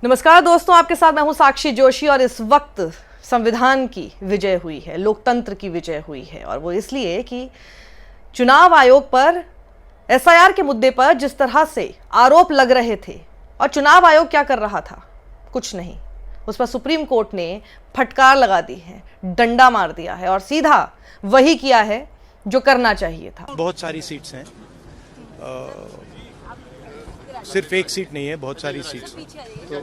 नमस्कार दोस्तों, आपके साथ मैं हूं साक्षी जोशी और इस वक्त संविधान की विजय हुई है, लोकतंत्र की विजय हुई है। और वो इसलिए कि चुनाव आयोग पर एसआईआर के मुद्दे पर जिस तरह से आरोप लग रहे थे और चुनाव आयोग क्या कर रहा था, कुछ नहीं, उस पर सुप्रीम कोर्ट ने फटकार लगा दी है, डंडा मार दिया है और सीधा वही किया है जो करना चाहिए था। बहुत सारी सीट्स हैं, सिर्फ एक सीट नहीं है, बहुत सारी सीट्स हैं। तो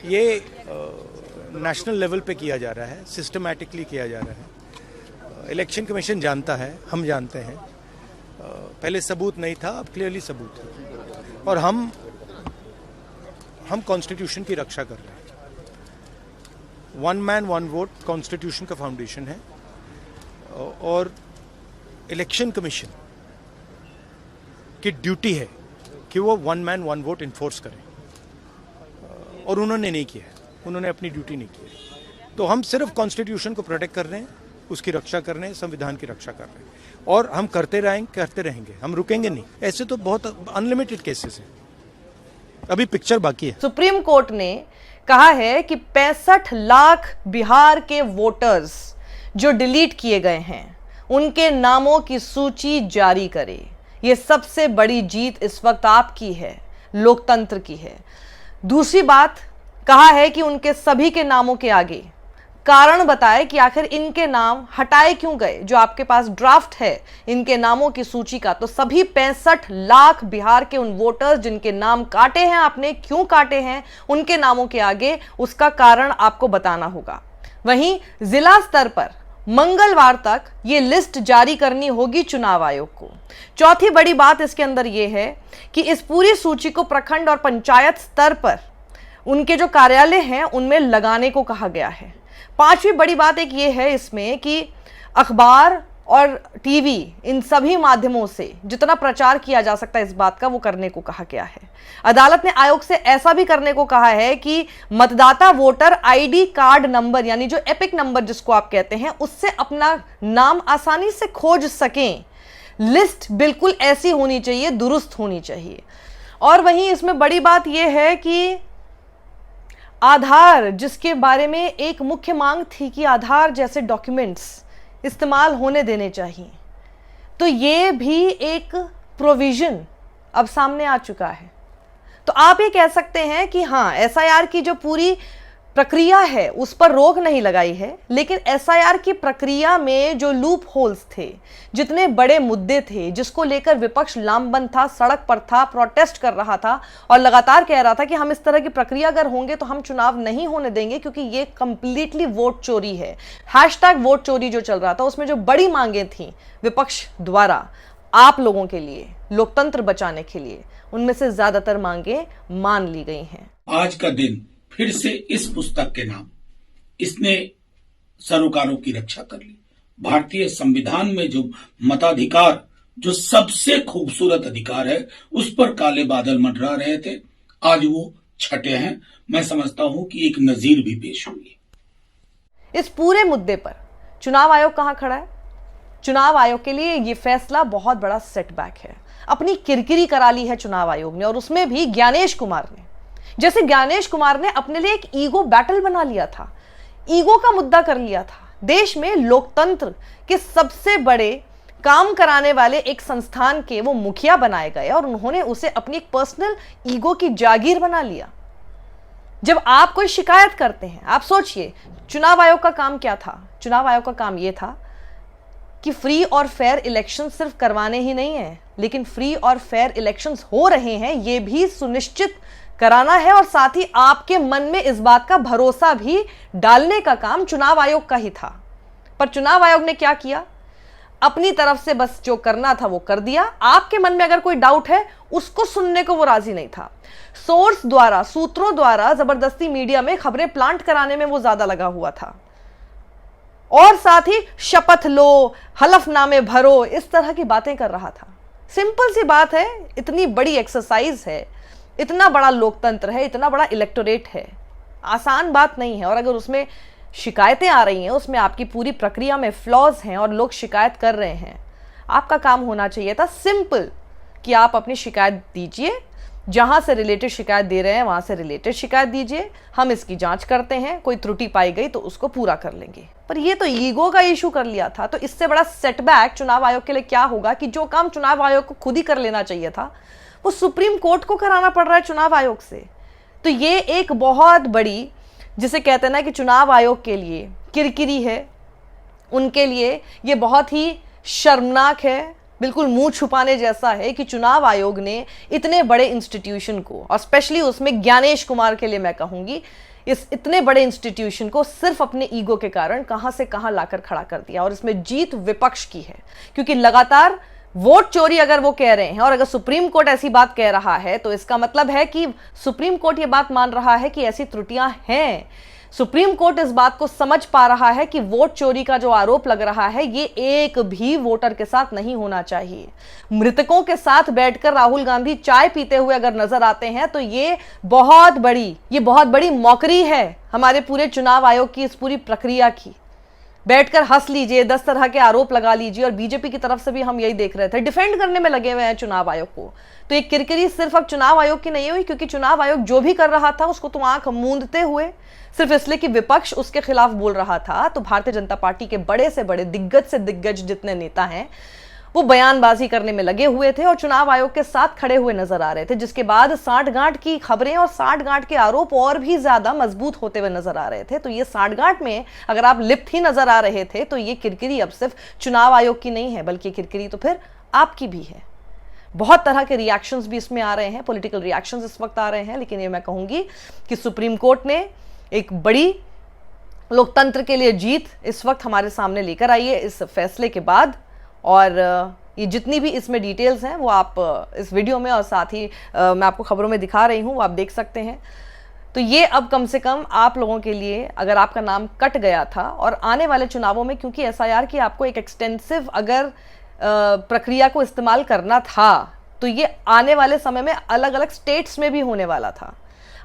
ये नेशनल लेवल पे किया जा रहा है, सिस्टमैटिकली किया जा रहा है। इलेक्शन कमीशन जानता है, हम जानते हैं। पहले सबूत नहीं था, अब क्लियरली सबूत है और हम कॉन्स्टिट्यूशन की रक्षा कर रहे हैं। One man one vote constitution का फाउंडेशन है और इलेक्शन कमीशन की ड्यूटी है कि वो one man one vote enforce करें और उन्होंने नहीं किया है, उन्होंने अपनी ड्यूटी नहीं की है। तो हम सिर्फ कॉन्स्टिट्यूशन को प्रोटेक्ट कर रहे हैं, उसकी रक्षा कर रहे हैं, संविधान की रक्षा कर रहे हैं और हम करते रहेंगे, हम रुकेंगे नहीं। ऐसे तो बहुत अनलिमिटेड केसेस हैं, अभी पिक्चर बाकी है। सुप्रीम कोर्ट ने कहा है कि 65 लाख बिहार के वोटर्स जो डिलीट किए गए हैं उनके नामों की सूची जारी करे। यह सबसे बड़ी जीत इस वक्त आपकी है, लोकतंत्र की है। दूसरी बात कहा है कि उनके सभी के नामों के आगे कारण बताए कि आखिर इनके नाम हटाए क्यों गए। जो आपके पास ड्राफ्ट है इनके नामों की सूची का, तो सभी 65 लाख बिहार के उन वोटर्स जिनके नाम काटे हैं आपने, क्यों काटे हैं, उनके नामों के आगे उसका कारण आपको बताना होगा। वहीं जिला स्तर पर मंगलवार तक ये लिस्ट जारी करनी होगी चुनाव आयोग को। चौथी बड़ी बात इसके अंदर यह है कि इस पूरी सूची को प्रखंड और पंचायत स्तर पर उनके जो कार्यालय हैं उनमें लगाने को कहा गया है। पांचवी बड़ी बात एक ये है इसमें कि अखबार और टीवी, इन सभी माध्यमों से जितना प्रचार किया जा सकता है इस बात का, वो करने को कहा गया है। अदालत ने आयोग से ऐसा भी करने को कहा है कि मतदाता वोटर आईडी कार्ड नंबर, यानी जो एपिक नंबर जिसको आप कहते हैं, उससे अपना नाम आसानी से खोज सकें। लिस्ट बिल्कुल ऐसी होनी चाहिए, दुरुस्त होनी चाहिए। और वहीं इसमें बड़ी बात यह है कि आधार, जिसके बारे में एक मुख्य मांग थी कि आधार जैसे डॉक्यूमेंट्स इस्तेमाल होने देने चाहिए, तो ये भी एक प्रोविजन अब सामने आ चुका है। तो आप ये कह सकते हैं कि हाँ, एसआईआर की जो पूरी प्रक्रिया है उस पर रोक नहीं लगाई है, लेकिन एसआईआर की प्रक्रिया में जो लूप होल्स थे, जितने बड़े मुद्दे थे जिसको लेकर विपक्ष लामबंद था, सड़क पर था, प्रोटेस्ट कर रहा था और लगातार कह रहा था कि हम इस तरह की प्रक्रिया अगर होंगे तो हम चुनाव नहीं होने देंगे क्योंकि ये कंप्लीटली वोट चोरी है। हैशटैग वोट चोरी जो चल रहा था, उसमें जो बड़ी मांगें थी विपक्ष द्वारा आप लोगों के लिए, लोकतंत्र बचाने के लिए, उनमें से ज्यादातर मांगें मान ली गई हैं। आज का दिन फिर से इस पुस्तक के नाम, इसने सरोकारों की रक्षा कर ली। भारतीय संविधान में जो मताधिकार, जो सबसे खूबसूरत अधिकार है, उस पर काले बादल मंडरा रहे थे, आज वो छटे हैं। मैं समझता हूं कि एक नजीर भी पेश हुई। इस पूरे मुद्दे पर चुनाव आयोग कहां खड़ा है? चुनाव आयोग के लिए यह फैसला बहुत बड़ा सेटबैक है। अपनी किरकिरी करा ली है चुनाव आयोग ने, और उसमें भी ज्ञानेश कुमार ने। जैसे ज्ञानेश कुमार ने अपने लिए एक ईगो बैटल बना लिया था, ईगो का मुद्दा कर लिया था। देश में लोकतंत्र के सबसे बड़े काम कराने वाले एक संस्थान के वो मुखिया बनाए गए और उन्होंने उसे अपनी एक पर्सनल ईगो की जागीर बना लिया। जब आप कोई शिकायत करते हैं, आप सोचिए चुनाव आयोग का काम क्या था? चुनाव आयोग का काम यह था कि फ्री और फेयर इलेक्शन सिर्फ करवाने ही नहीं है, लेकिन फ्री और फेयर इलेक्शंस हो रहे हैं ये भी सुनिश्चित कराना है, और साथ ही आपके मन में इस बात का भरोसा भी डालने का काम चुनाव आयोग का ही था। पर चुनाव आयोग ने क्या किया? अपनी तरफ से बस जो करना था वो कर दिया। आपके मन में अगर कोई डाउट है उसको सुनने को वो राजी नहीं था। सोर्स द्वारा, सूत्रों द्वारा जबरदस्ती मीडिया में खबरें प्लांट कराने में वो ज्यादा लगा हुआ था, और साथ ही शपथ लो, हलफनामे भरो, इस तरह की बातें कर रहा था। सिंपल सी बात है, इतनी बड़ी एक्सरसाइज है, इतना बड़ा लोकतंत्र है, इतना बड़ा इलेक्टोरेट है, आसान बात नहीं है। और अगर उसमें शिकायतें आ रही हैं, उसमें आपकी पूरी प्रक्रिया में फ्लॉज हैं और लोग शिकायत कर रहे हैं, आपका काम होना चाहिए था सिंपल कि आप अपनी शिकायत दीजिए, जहां से रिलेटेड शिकायत दे रहे हैं वहां से रिलेटेड शिकायत दीजिए, हम इसकी जांच करते हैं, कोई त्रुटि पाई गई तो उसको पूरा कर लेंगे। पर ये तो ईगो का इशू कर लिया था, तो इससे बड़ा सेटबैक चुनाव आयोग के लिए क्या होगा कि जो काम चुनाव आयोग को खुद ही कर लेना चाहिए था वो सुप्रीम कोर्ट को कराना पड़ रहा है चुनाव आयोग से। तो ये एक बहुत बड़ी, जिसे कहते हैं ना कि चुनाव आयोग के लिए किरकिरी है, उनके लिए ये बहुत ही शर्मनाक है, बिल्कुल मुंह छुपाने जैसा है कि चुनाव आयोग ने इतने बड़े इंस्टीट्यूशन को, और स्पेशली उसमें ज्ञानेश कुमार के लिए मैं कहूंगी, इस इतने बड़े इंस्टीट्यूशन को सिर्फ अपने ईगो के कारण कहां से कहां लाकर खड़ा कर दिया। और इसमें जीत विपक्ष की है, क्योंकि लगातार वोट चोरी अगर वो कह रहे हैं और अगर सुप्रीम कोर्ट ऐसी बात कह रहा है तो इसका मतलब है कि सुप्रीम कोर्ट ये बात मान रहा है कि ऐसी त्रुटियां हैं। सुप्रीम कोर्ट इस बात को समझ पा रहा है कि वोट चोरी का जो आरोप लग रहा है ये एक भी वोटर के साथ नहीं होना चाहिए। मृतकों के साथ बैठकर राहुल गांधी चाय पीते हुए अगर नजर आते हैं तो ये बहुत बड़ी मौकरी है हमारे पूरे चुनाव आयोग की इस पूरी प्रक्रिया की। बैठकर हंस लीजिए, 10 तरह के आरोप लगा लीजिए, और बीजेपी की तरफ से भी हम यही देख रहे थे, डिफेंड करने में लगे हुए हैं चुनाव आयोग को। तो ये किरकिरी सिर्फ अब चुनाव आयोग की नहीं हुई, क्योंकि चुनाव आयोग जो भी कर रहा था उसको तो आंख मूंदते हुए, सिर्फ इसलिए कि विपक्ष उसके खिलाफ बोल रहा था, तो भारतीय जनता पार्टी के बड़े से बड़े, दिग्गज से दिग्गज जितने नेता हैं वो बयानबाजी करने में लगे हुए थे और चुनाव आयोग के साथ खड़े हुए नजर आ रहे थे, जिसके बाद साठगांठ की खबरें और साठगांठ के आरोप और भी ज्यादा मजबूत होते हुए नजर आ रहे थे। तो ये साठगांठ में अगर आप लिप्त ही नजर आ रहे थे तो ये किरकिरी अब सिर्फ चुनाव आयोग की नहीं है, बल्कि किरकिरी तो फिर आपकी भी है। बहुत तरह के रिएक्शंस भी इसमें आ रहे हैं, पॉलिटिकल रिएक्शंस इस वक्त आ रहे हैं, लेकिन ये मैं कहूंगी कि सुप्रीम कोर्ट ने एक बड़ी लोकतंत्र के लिए जीत इस वक्त हमारे सामने लेकर आई है इस फैसले के बाद। और ये जितनी भी इसमें डिटेल्स हैं वो आप इस वीडियो में और साथ ही मैं आपको खबरों में दिखा रही हूँ, वो आप देख सकते हैं। तो ये अब कम से कम आप लोगों के लिए, अगर आपका नाम कट गया था और आने वाले चुनावों में, क्योंकि एसआईआर की आपको एक एक्सटेंसिव अगर प्रक्रिया को इस्तेमाल करना था तो ये आने वाले समय में अलग अलग स्टेट्स में भी होने वाला था।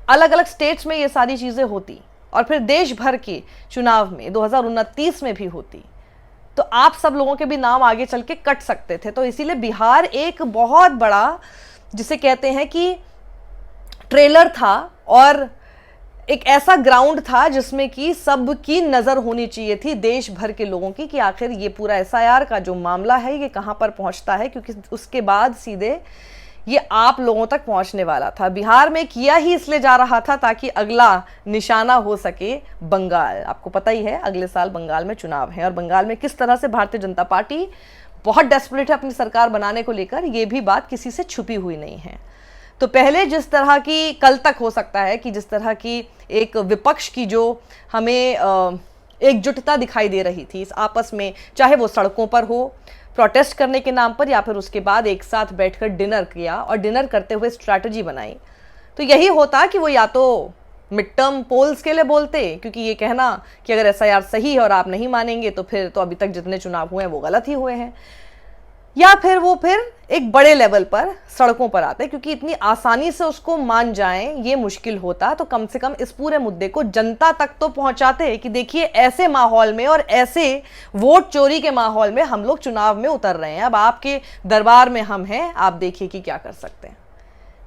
अलग अलग स्टेट्स में ये सारी चीज़ें होती और फिर देश भर के चुनाव में 2029 में भी होती, तो आप सब लोगों के भी नाम आगे चल के कट सकते थे। तो इसीलिए बिहार एक बहुत बड़ा, जिसे कहते हैं कि ट्रेलर था और एक ऐसा ग्राउंड था जिसमें कि सबकी नज़र होनी चाहिए थी, देश भर के लोगों की, कि आखिर ये पूरा एसआईआर का जो मामला है ये कहाँ पर पहुँचता है, क्योंकि उसके बाद सीधे ये आप लोगों तक पहुंचने वाला था। बिहार में किया ही इसलिए जा रहा था ताकि अगला निशाना हो सके बंगाल। आपको पता ही है अगले साल बंगाल में चुनाव है और बंगाल में किस तरह से भारतीय जनता पार्टी बहुत डेस्परेट है अपनी सरकार बनाने को लेकर, ये भी बात किसी से छुपी हुई नहीं है। तो पहले जिस तरह की, कल तक हो सकता है कि जिस तरह की एक विपक्ष की जो हमें एकजुटता दिखाई दे रही थी इस आपस में, चाहे वो सड़कों पर हो प्रोटेस्ट करने के नाम पर या फिर उसके बाद एक साथ बैठकर डिनर किया और डिनर करते हुए स्ट्रैटेजी बनाई, तो यही होता कि वो या तो मिड टर्म पोल्स के लिए बोलते, क्योंकि ये कहना कि अगर एसआईआर सही है और आप नहीं मानेंगे तो फिर तो अभी तक जितने चुनाव हुए हैं वो गलत ही हुए हैं, या फिर वो फिर एक बड़े लेवल पर सड़कों पर आते, क्योंकि इतनी आसानी से उसको मान जाएं ये मुश्किल होता। तो कम से कम इस पूरे मुद्दे को जनता तक तो पहुंचाते कि देखिए ऐसे माहौल में और ऐसे वोट चोरी के माहौल में हम लोग चुनाव में उतर रहे हैं, अब आपके दरबार में हम हैं, आप देखिए कि क्या कर सकते हैं।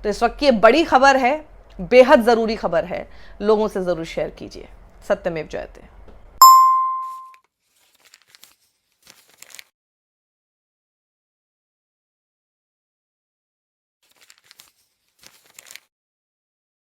तो इस वक्त की बड़ी खबर है, बेहद ज़रूरी खबर है, लोगों से ज़रूर शेयर कीजिए। सत्यमेव जयते।